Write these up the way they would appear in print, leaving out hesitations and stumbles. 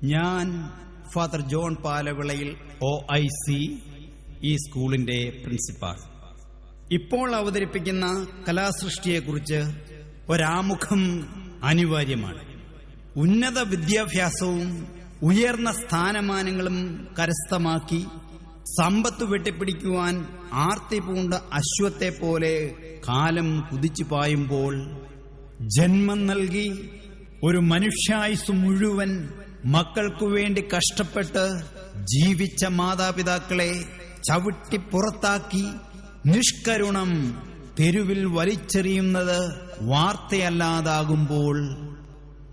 ഞാൻ father John പാലവിളയിൽ OIC, ഈ സ്കൂളിന്റെ പ്രിൻസിപ്പാൾ. ഇപ്പോൾ അവതരിപ്പിക്കുന്ന കലാസൃഷ്ടിയെക്കുറിച്ച് ഒരാമുഖം അനിവാര്യമാണ്. ഉന്നത വിദ്യാഭ്യാസവും ഉയർന്ന സ്ഥാനമാനങ്ങളും കരസ്ഥമാക്കി സമ്പത്ത് വെട്ടിപ്പിടിക്കുവാൻ ആർത്തി പൂണ്ട അശ്വത്തെ പോലെ കാലം കുതിച്ചു പായുമ്പോൾ ജന്മം നൽകി ഒരു മനുഷ്യായുസ് മുഴുവൻ മക്കൾക്കു വേണ്ടി കഷ്ടപ്പെട്ട് ജീവിച്ച മാതാപിതാക്കളെ ചവിട്ടി പുറത്താക്കി നിഷ്കരുണം തെരുവിൽ വലിച്ചെറിയുന്നത് വാർത്തയല്ലാതാകുമ്പോൾ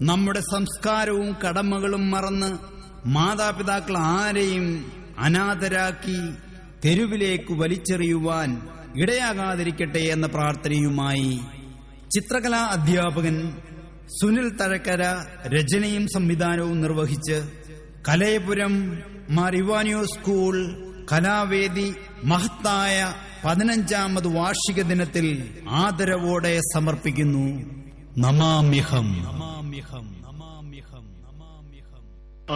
നമ്മുടെ സംസ്കാരവും കടമകളും മറന്ന് മാതാപിതാക്കൾ ആരെയും അനാഥരാക്കി തെരുവിലേക്ക് വലിച്ചെറിയുവാൻ ഇടയാകാതിരിക്കട്ടെ എന്ന പ്രാർത്ഥനയുമായി ചിത്രകലാ അധ്യാപകൻ സുനിൽ തഴക്കര രചനയും സംവിധാനവും നിർവഹിച്ച് കലയപുരം മാർ ഇവാനിയോസ് സ്കൂൾ കലാവേദി മഹത്തായ 15ാമത് വാർഷിക ദിനത്തിൽ ആദരവോടെ സമർപ്പിക്കുന്നു. നമാമ്യഹം.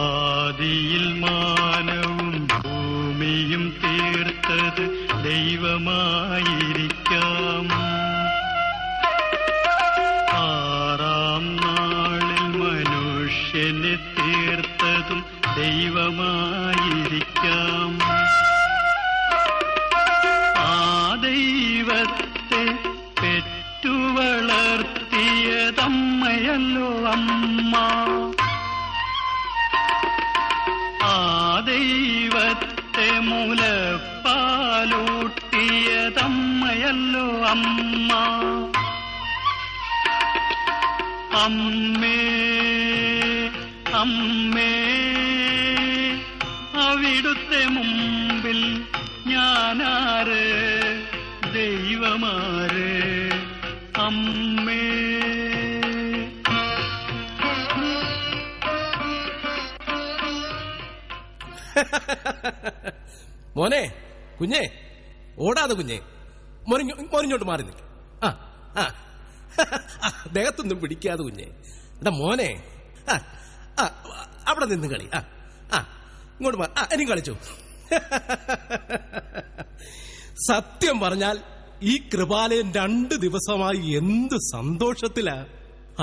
ആദിയിൽ മാനവും ഭൂമിയും തീർത്തത് ദൈവമായിരിക്കാം. ആറാം നാളിൽ മനുഷ്യനെ തീർത്തതും ദൈവമായിരിക്കാം. ആ ദൈവത്തെ പെറ്റുവളർത്തിയതമ്മയല്ലോ അമ്മ. ആ ദൈവത്തെ മുലപ്പാലൂട്ടിയതമ്മയല്ലോ അമ്മ. അമ്മേ അമ്മേ അവിടുത്തെ മുമ്പിൽ ഞാനാര്, ദൈവമാര്? അമ്മേ. മോനെ, കുഞ്ഞേ, ഓടാതെ കുഞ്ഞേ, മോനിങ്ങോട്ട് മാറി നിൽക്ക. ദേഹത്തൊന്നും പിടിക്കാതെ കുഞ്ഞേ. എടാ മോനെ, അവിടെ നിന്ന് കളി. ഇങ്ങോട്ട് മാറി. എനിക്ക് കളിച്ചു. സത്യം പറഞ്ഞാൽ ഈ കൃപാലയം 2 ദിവസമായി എന്ത് സന്തോഷത്തിലാ.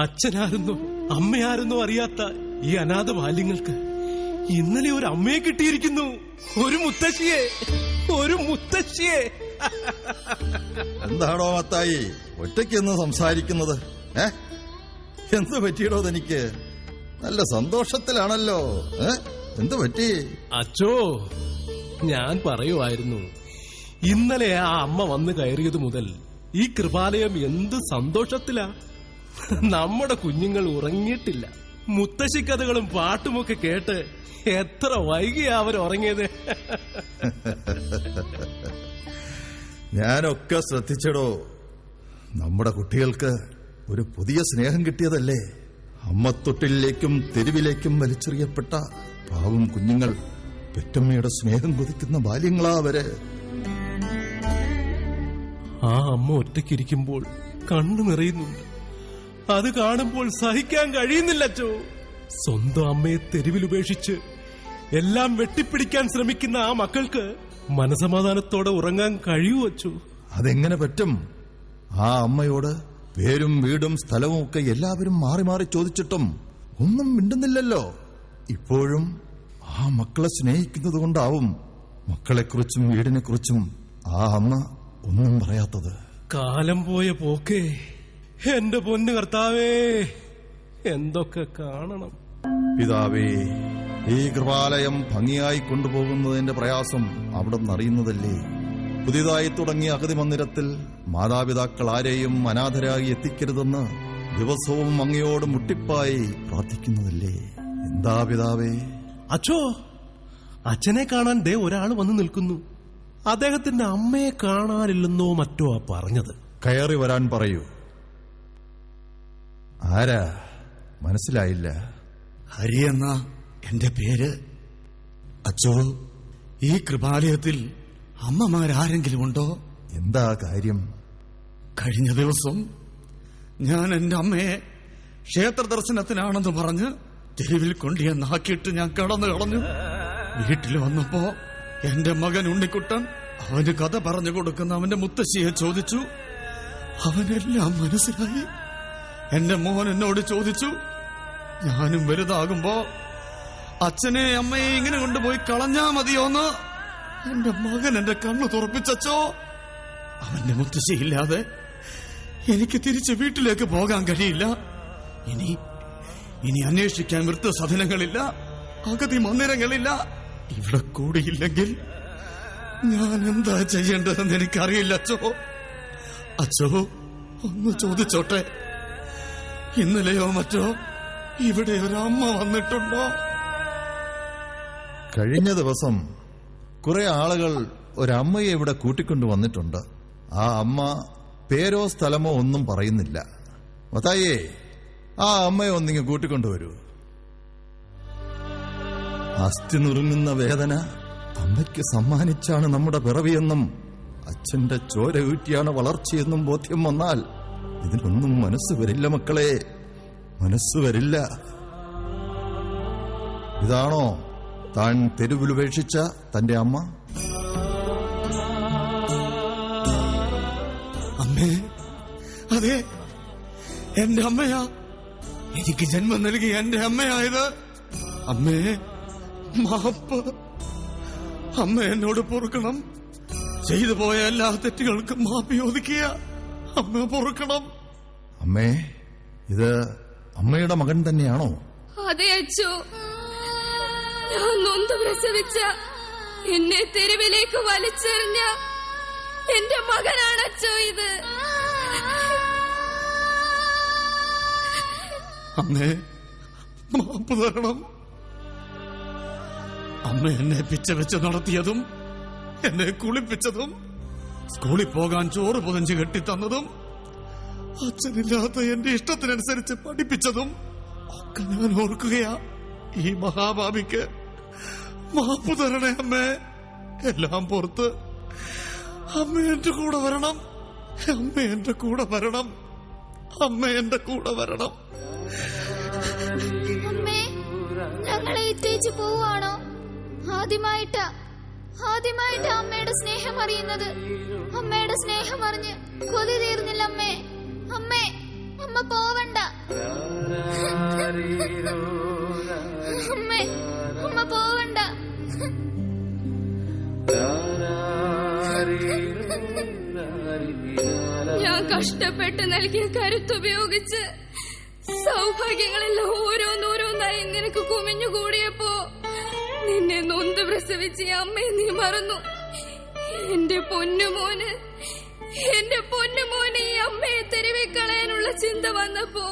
അച്ഛനായിരുന്നോ അമ്മയായിരുന്നോ അറിയാത്ത ഈ അനാഥ ബാല്യങ്ങൾക്ക് ഇന്നലെ ഒരു അമ്മയെ കിട്ടിയിരിക്കുന്നു. ഒരു മുത്തശ്ശിയെ. എന്താണോ മത്തായി ഒറ്റയ്ക്കൊന്ന് സംസാരിക്കുന്നത്? എന്ത് പറ്റിയിടോ തനിക്ക്? നല്ല സന്തോഷത്തിലാണല്ലോ. എന്ത് പറ്റി? അച്ചോ, ഞാൻ പറയുമായിരുന്നു, ഇന്നലെ ആ അമ്മ വന്ന് കയറിയത് മുതൽ ഈ കൃപാലയം എന്ത് സന്തോഷത്തിലാ. നമ്മുടെ കുഞ്ഞുങ്ങൾ ഉറങ്ങിയിട്ടില്ല. മുത്തശ്ശിക്കഥകളും പാട്ടുമൊക്കെ കേട്ട് എത്ര വൈകിയാ അവർ ഉറങ്ങിയത്. ഞാനൊക്കെ ശ്രദ്ധിച്ചടോ. നമ്മുടെ കുട്ടികൾക്ക് ഒരു പുതിയ സ്നേഹം കിട്ടിയതല്ലേ. അമ്മത്തൊട്ടിലേക്കും തെരുവിലേക്കും വലിച്ചെറിയപ്പെട്ട പാവം കുഞ്ഞുങ്ങൾ പെറ്റമ്മയുടെ സ്നേഹം കൊതിക്കുന്ന ബാല്യങ്ങളാ അവര്. ആ അമ്മ ഒറ്റയ്ക്കിരിക്കുമ്പോൾ കണ്ണു നിറയുന്നുണ്ട്. അത് കാണുമ്പോൾ സഹിക്കാൻ കഴിയുന്നില്ല അച്ചോ. സ്വന്തം അമ്മയെ തെരുവിലുപേക്ഷിച്ച് എല്ലാം വെട്ടിപ്പിടിക്കാൻ ശ്രമിക്കുന്ന ആ മക്കൾക്ക് മനസമാധാനത്തോടെ ഉറങ്ങാൻ കഴിയൂ അച്ചോ? അതെങ്ങനെ പറ്റും? ആ അമ്മയോട് പേരും വീടും സ്ഥലവും ഒക്കെ എല്ലാവരും മാറി മാറി ചോദിച്ചിട്ടും ഒന്നും മിണ്ടുന്നില്ലല്ലോ. ഇപ്പോഴും ആ മക്കളെ സ്നേഹിക്കുന്നത് കൊണ്ടാവും മക്കളെക്കുറിച്ചും വീടിനെക്കുറിച്ചും ആ അമ്മ ഒന്നും പറയാത്തത്. കാലം പോയ പോക്കേ എന്റെ പൊന്നു കർത്താവേ, എന്തൊക്കെ കാണണം. പിതാവേ, ഈ കൃപാലയം ഭംഗിയായി കൊണ്ടുപോകുന്നതിന്റെ പ്രയാസം അവിടെ നിന്നറിയുന്നതല്ലേ. പുതിയതായി തുടങ്ങിയ അഗതി മന്ദിരത്തിൽ മാതാപിതാക്കൾ ആരെയും അനാഥരായി എത്തിക്കരുതെന്ന് ദിവസവും അങ്ങയോട് മുട്ടിപ്പായി പ്രാർത്ഥിക്കുന്നതല്ലേ. എന്താ പിതാവേ? അച്ചോ, അച്ഛനെ കാണാൻ ദേ ഒരാൾ വന്നു നിൽക്കുന്നു. അദ്ദേഹത്തിന്റെ അമ്മയെ കാണാനില്ലെന്നോ മറ്റോ പറഞ്ഞത്. കയറി വരാൻ പറയൂ. ആരാ? മനസ്സിലായില്ല. ഹരിയെന്ന എന്റെ പേര്. അച്ചോ, ഈ കൃപാലയത്തിൽ അമ്മമാരാരെങ്കിലും ഉണ്ടോ? എന്താ കാര്യം? കഴിഞ്ഞ ദിവസം ഞാൻ എന്റെ അമ്മയെ ക്ഷേത്ര ദർശനത്തിനാണെന്ന് പറഞ്ഞ് തെരുവിൽ കൊണ്ടുവന്നാക്കിയിട്ട് ഞാൻ കടന്നു കളഞ്ഞു. വീട്ടിൽ വന്നപ്പോ എന്റെ മകൻ ഉണ്ണിക്കുട്ടൻ അവന് കഥ പറഞ്ഞു കൊടുക്കുന്ന അവന്റെ മുത്തശ്ശിയെ ചോദിച്ചു. അവനെല്ലാം മനസ്സിലായി. എന്റെ മോൻ എന്നോട് ചോദിച്ചു, ഞാനും വലുതാകുമ്പോ അച്ഛനെ അമ്മയെ ഇങ്ങനെ കൊണ്ടുപോയി കളഞ്ഞാ മതിയോന്ന്. എന്റെ മകൻ എന്റെ കണ്ണു തുറപ്പിച്ചോ. അവന്റെ മുത്തശ്ശിയില്ലാതെ എനിക്ക് തിരിച്ച് വീട്ടിലേക്ക് പോകാൻ കഴിയില്ല. ഇനി അന്വേഷിക്കാൻ വൃദ്ധസദനങ്ങളില്ല, അഗതി മന്ദിരങ്ങളില്ല. ഇവിടെ കൂടിയില്ലെങ്കിൽ ഞാൻ എന്താ ചെയ്യേണ്ടതെന്ന് എനിക്കറിയില്ല അച്ചോ. അച്ചോ, ഒന്ന് ചോദിച്ചോട്ടെ, ഇന്നലെയോ മറ്റോ ഇവിടെ ഒരമ്മ വന്നിട്ടുണ്ടോ? കഴിഞ്ഞ ദിവസം കുറെ ആളുകൾ ഒരമ്മയെ ഇവിടെ കൂട്ടിക്കൊണ്ടു വന്നിട്ടുണ്ട്. ആ അമ്മ പേരോ സ്ഥലമോ ഒന്നും പറയുന്നില്ല. മത്തായിയേ, ആ അമ്മയെ ഒന്നിങ്ങ് കൂട്ടിക്കൊണ്ടുവരൂ. അസ്ഥി നുറുങ്ങുന്ന വേദന അമ്മയ്ക്ക് സമ്മാനിച്ചാണ് നമ്മുടെ പിറവിയെന്നും അച്ഛന്റെ ചോര ഊറ്റിയാണ് വളർച്ചയെന്നും ബോധ്യം വന്നാൽ ഇതിനൊന്നും മനസ്സ് വരില്ല മക്കളെ, മനസ്സ് വരില്ല. ഇതാണോ താൻ തെരുവിലുപേക്ഷിച്ച തന്റെ അമ്മ? അമ്മേ, അതെ, എന്റെ അമ്മയാ. എനിക്ക് ജന്മം നൽകി എന്റെ അമ്മയായത്. അമ്മേ, മാപ്പ്. അമ്മ എന്നോട് പൊറുക്കണം. ചെയ്തു പോയ എല്ലാ തെറ്റുകൾക്കും മാപ്പി ഒതുക്കിയ അമ്മ പൊറുക്കണം. അമ്മേ, ഇത് അമ്മയുടെ മകൻ തന്നെയാണോ? അതെ അച്ചോ, ഞാൻ നൊന്ത് പ്രസവിച്ച എന്നെ തെരുവിലേക്ക് വലിച്ചെറിഞ്ഞ എന്റെ മകനാണ് അച്ചോ ഇത്. അമ്മേ, മാപ്പ് തരണം. അമ്മ എന്നെ പിച്ച വെച്ച് നടത്തിയതും എന്നെ കുളിപ്പിച്ചതും സ്കൂളിൽ പോകാൻ ചോറ് പൊതിഞ്ഞ് കെട്ടിത്തന്നതും അച്ഛനില്ലാത്ത എന്റെ ഇഷ്ടത്തിനനുസരിച്ച് പഠിപ്പിച്ചതും ഒക്കെ ഞാൻ ഓർക്കുകയാ. ഈ മഹാഭാവിക്ക് മാപ്പ് തരണേ അമ്മേ. എല്ലാം പുറത്ത് അമ്മ എന്റെ കൂടെ വരണം. അമ്മ എന്റെ കൂടെ വരണം. അമ്മ എന്റെ കൂടെ വരണം. അമ്മേ, ഞങ്ങളെ ഇട്ടേച്ച് പോവാണോ? ആദ്യമായിട്ടാ അമ്മയുടെ സ്നേഹം അറിയുന്നത്. അമ്മയുടെ സ്നേഹം അറിഞ്ഞ് കൊതി തീർന്നില്ല അമ്മേ. അമ്മേ, അമ്മ പോവണ്ട. അമ്മേ, അമ്മ പോവണ്ട. ഞാൻ കഷ്ടപ്പെട്ട് നൽകിയ കരുത്തുപയോഗിച്ച് സൗഭാഗ്യങ്ങളെല്ലാം ഓരോന്നോരോന്നായി നിനക്ക് കുമിഞ്ഞുകൂടിയപ്പോ നിന്നെ നൊന്ത് പ്രസവിച്ച് അമ്മയെ നീ മറന്നു. എന്റെ പൊന്നുമോന് ഈ അമ്മയെ തെരുവിൽ കളയാനുള്ള ചിന്ത വന്നപ്പോ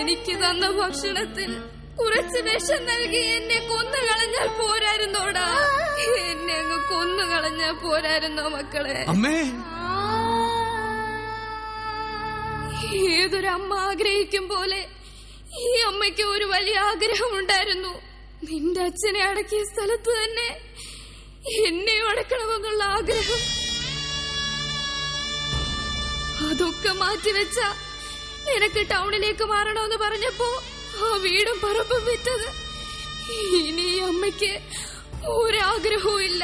എനിക്ക് തന്ന ഭക്ഷണത്തിൽ കുറച്ച് വിഷം നൽകി എന്നെ കൊന്നുകളഞ്ഞാൽ പോരായിരുന്നോടാ. എന്നെ അങ്ങ് കൊന്നുകളഞ്ഞാൽ പോരായിരുന്നോ മക്കളെ? അമ്മേ, ഏതൊരമ്മ ആഗ്രഹിക്കും പോലെ ഈ അമ്മയ്ക്ക് ഒരു വലിയ ആഗ്രഹമുണ്ടായിരുന്നു. നിന്റെ അച്ഛനെ അടക്കിയ സ്ഥലത്ത് തന്നെ എന്നെ അടക്കണമെന്നുള്ള ആഗ്രഹം. അതൊക്കെ മാറ്റിവെച്ച നിനക്ക് ടൗണിലേക്ക് മാറണമെന്ന് പറഞ്ഞപ്പോ ആ വീടും പറമ്പും വിറ്റത്. ഇനി ഈ അമ്മയ്ക്ക് ഒരാഗ്രഹവും ഇല്ല.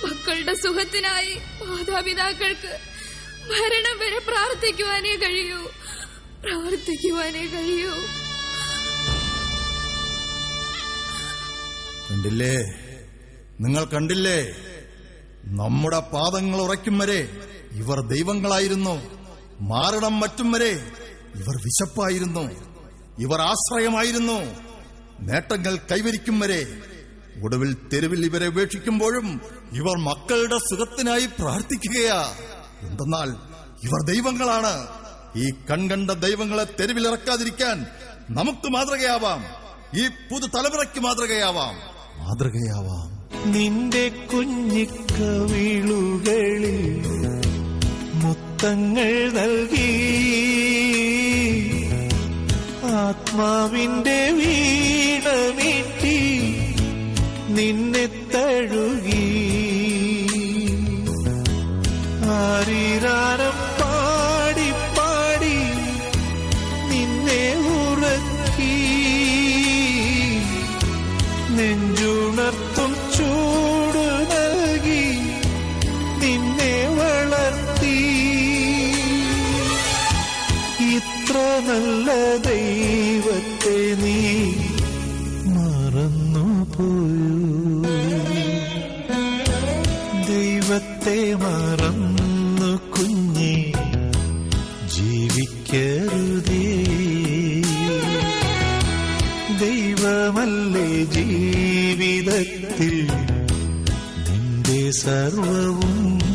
മക്കളുടെ സുഖത്തിനായി മാതാപിതാക്കൾക്ക് മരണം വരെ പ്രാർത്ഥിക്കുവാനേ കഴിയൂ. കണ്ടില്ലേ, നിങ്ങൾ കണ്ടില്ലേ? നമ്മുടെ പാദങ്ങൾ ഉറയ്ക്കും വരെ ഇവർ ദൈവങ്ങളായിരുന്നു. മാരണം മറ്റും വരെ ഇവർ വിശപ്പായിരുന്നു. ഇവർ ആശ്രയമായിരുന്നു. നേട്ടങ്ങൾ കൈവരിക്കും വരെ, ഒടുവിൽ തെരുവിൽ ഇവരെ ഉപേക്ഷിക്കുമ്പോഴും ഇവർ മക്കളുടെ സുഖത്തിനായി പ്രാർത്ഥിക്കുകയാ. എന്തെന്നാൽ ഇവർ ദൈവങ്ങളാണ്. ഈ കൺകണ്ട ദൈവങ്ങളെ തെരുവിലിറക്കാതിരിക്കാൻ നമുക്ക് മാതൃകയാവാം. ഈ പുതുതലമുറയ്ക്ക് മാതൃകയാവാം. നിന്റെ കുഞ്ഞിക്കവിളുകളിൽ മുത്തങ്ങൾ നൽകി ആത്മാവിന്റെ വീണമീട്ടി നിന്നെ തഴുകി ആരീരാരം പാടി പാടി നിന്നെ ഉറക്കി നെഞ്ചുണർത്തും ചൂട് നൽകി നിന്നെ വളർത്തി. ഇത്ര നല്ല ദൈവത്തെ നീ മറന്നുപോയോ? ദൈവത്തെ മറന്നു കുഞ്ഞേ ജീവിക്കരുതേ. ദൈവമല്ലേ ജീവിതത്തിൽ നിന്റെ സർവവും.